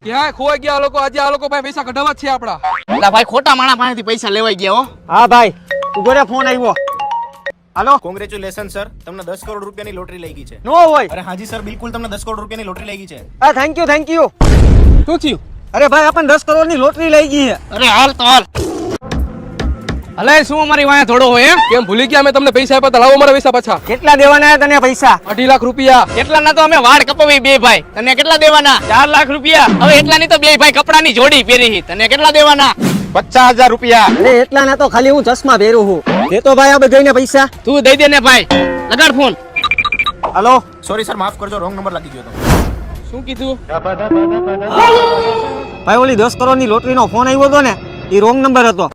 ક્યાંય ખોવાઈ ગયા આ લોકો? આજે આ લોકો પાસે પૈસા કઢાવવા જ છે આપડા. એટલે ભાઈ ખોટા માણા પાસેથી પૈસા લેવાઈ ગયા હો. હા ભાઈ ઉભો રે, ફોન આવ્યો. હાલો. કોંગ્રેચ્યુલેશન સર, તમને 10 કરોડ રૂપિયાની લોટરી લાગી છે. નો હોય. અરે હાજી સર, બિલકુલ તમને 10 કરોડ રૂપિયાની લોટરી લાગી છે. હા થેન્ક યુ થેન્ક યુ. શું થયું? અરે ભાઈ આપણને 10 કરોડની લોટરી લઈ ગઈ છે. અરે હાલ તો હાલ. અલે શું અમારી વાંહે થોડો હોય એમ? કેમ ભૂલી ગયા? અમે તમને પૈસા આપ્યા હતા, લાવો મારા પૈસા પાછા. કેટલા દેવાના છે તને પૈસા? 2.5 લાખ રૂપિયા. એટલાના તો અમે વાળ કપાવી બે ભાઈ. તને કેટલા દેવાના? 4 લાખ રૂપિયા. હવે એટલાની તો બે ભાઈ કપડાની જોડી પહેરી. તને કેટલા દેવાના? 50,000 રૂપિયા. અરે એટલા ના તો ખાલી હું ચશ્મા પહેરું છું. દે તો ભાઈ આ બધાને પૈસા. તું દઈ દે ને ભાઈ. લગાડ ફોન. હાલો. સોરી સર, માફ કરજો, રોંગ નંબર લાગી ગયો તો. શું કીધું? ભાઈ ઓલી 10 કરોડની લોટરીનો ફોન આવ્યો હતો ને, એ રોંગ નંબર હતો.